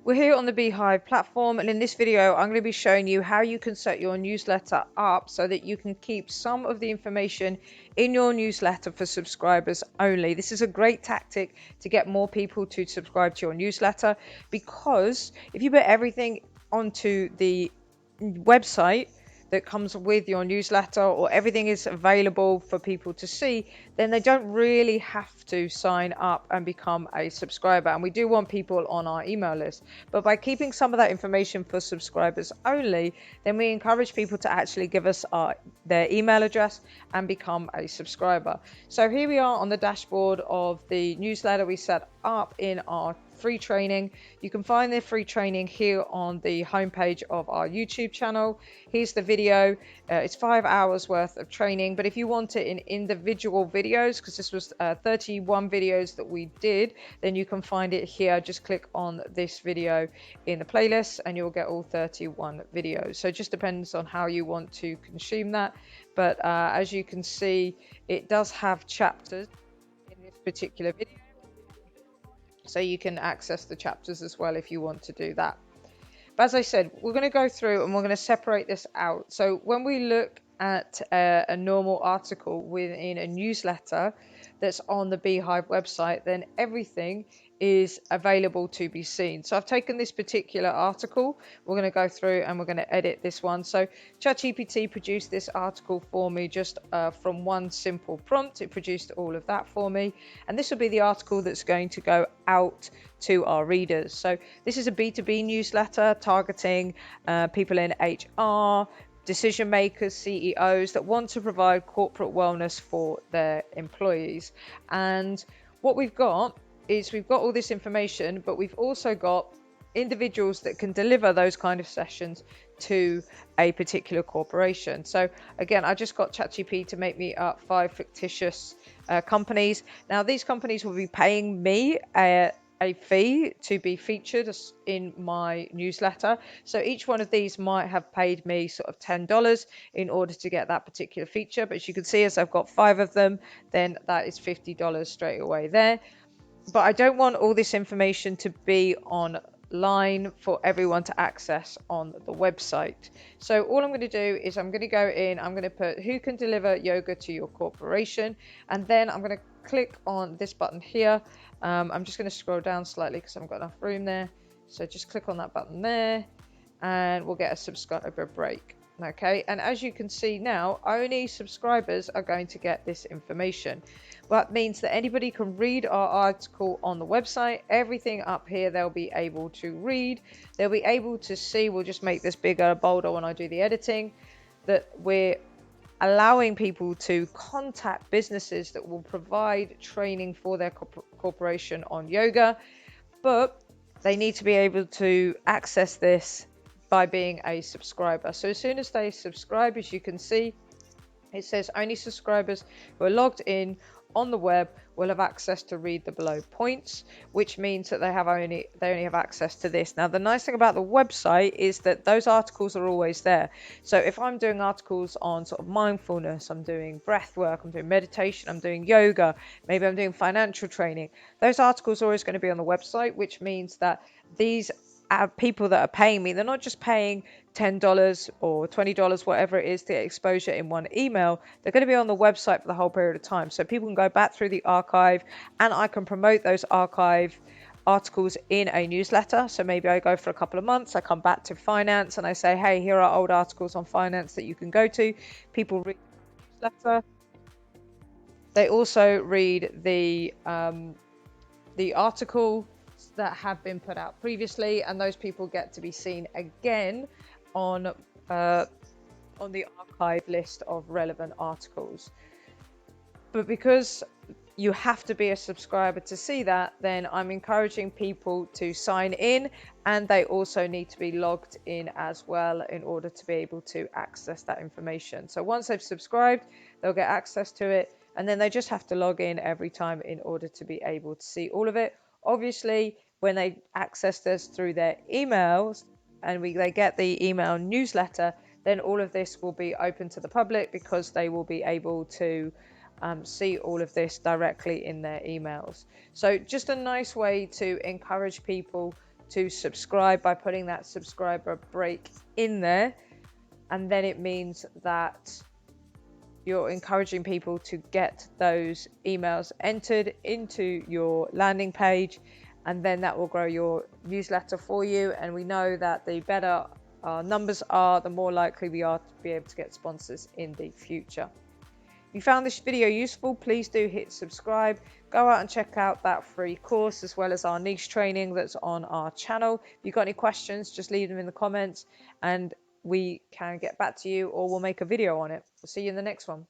We're here on the Beehive platform, and in this video I'm going to be showing you how you can set your newsletter up so that you can keep some of the information in your newsletter for subscribers only. This is a great tactic to get more people to subscribe to your newsletter, because if you put everything onto the website that comes with your newsletter, or everything is available for people to see, then they don't really have to sign up and become a subscriber. And we do want people on our email list, but by keeping some of that information for subscribers only, then we encourage people to actually give us their email address and become a subscriber. So here we are on the dashboard of the newsletter we set up in our free training. You can find the free training here on the homepage of our YouTube channel. Here's the video. It's 5 hours worth of training, but if you want it in individual videos, because this was 31 videos that we did, then you can find it here. Just click on this video in the playlist and you'll get all 31 videos. So it just depends on how you want to consume that, but as you can see, it does have chapters in this particular video, so you can access the chapters as well if you want to do that. But as I said, we're going to go through and we're going to separate this out. So when we look at a normal article within a newsletter that's on the Beehive website, then everything is available to be seen. So I've taken this particular article, we're going to go through and we're going to edit this one. So ChatGPT produced this article for me just from one simple prompt. It produced all of that for me, and this will be the article that's going to go out to our readers. So this is a B2B newsletter targeting people in HR, decision makers, CEOs that want to provide corporate wellness for their employees. And what we've got is we've got all this information, but we've also got individuals that can deliver those kind of sessions to a particular corporation. So again, I just got ChatGPT to make me up 5 fictitious companies. Now these companies will be paying me a fee to be featured in my newsletter. So each one of these might have paid me sort of $10 in order to get that particular feature. But as you can see, as I've got 5 of them, then that is $50 straight away there. But I don't want all this information to be online for everyone to access on the website. So all I'm going to do is I'm going to go in, I'm going to put who can deliver yoga to your corporation, and then I'm going to click on this button here. I'm just going to scroll down slightly because I haven't got enough room there. So just click on that button there and we'll get a subscriber break. Okay, and as you can see now, only subscribers are going to get this information. Well, that means that anybody can read our article on the website. Everything up here they'll be able to read. They'll be able to see, we'll just make this bigger, bolder when I do the editing, that we're allowing people to contact businesses that will provide training for their corporation on yoga, but they need to be able to access this by being a subscriber. So as soon as they subscribe, as you can see, it says only subscribers who are logged in on the web will have access to read the below points, which means that they only have access to this. Now the nice thing about the website is that those articles are always there. So if I'm doing articles on sort of mindfulness, I'm doing breath work, I'm doing meditation, I'm doing yoga, maybe I'm doing financial training, those articles are always going to be on the website, which means that these people that are paying me, they're not just paying $10 or $20, whatever it is, to get exposure in one email. They're going to be on the website for the whole period of time, so people can go back through the archive and I can promote those archive articles in a newsletter. So maybe I go for a couple of months, I come back to finance and I say, hey, here are old articles on finance that you can go to. People read the newsletter. They also read the article that have been put out previously, and those people get to be seen again on the archive list of relevant articles. But because you have to be a subscriber to see that, then I'm encouraging people to sign in, and they also need to be logged in as well in order to be able to access that information. So once they've subscribed, they'll get access to it, and then they just have to log in every time in order to be able to see all of it. Obviously, when they access this through their emails and they get the email newsletter, then all of this will be open to the public because they will be able to see all of this directly in their emails. So just a nice way to encourage people to subscribe by putting that subscriber break in there. And then it means that you're encouraging people to get those emails entered into your landing page, and then that will grow your newsletter for you. And we know that the better our numbers are, the more likely we are to be able to get sponsors in the future. If you found this video useful, please do hit subscribe. Go out and check out that free course as well as our niche training that's on our channel. If you've got any questions, just leave them in the comments and we can get back to you, or we'll make a video on it. We'll see you in the next one.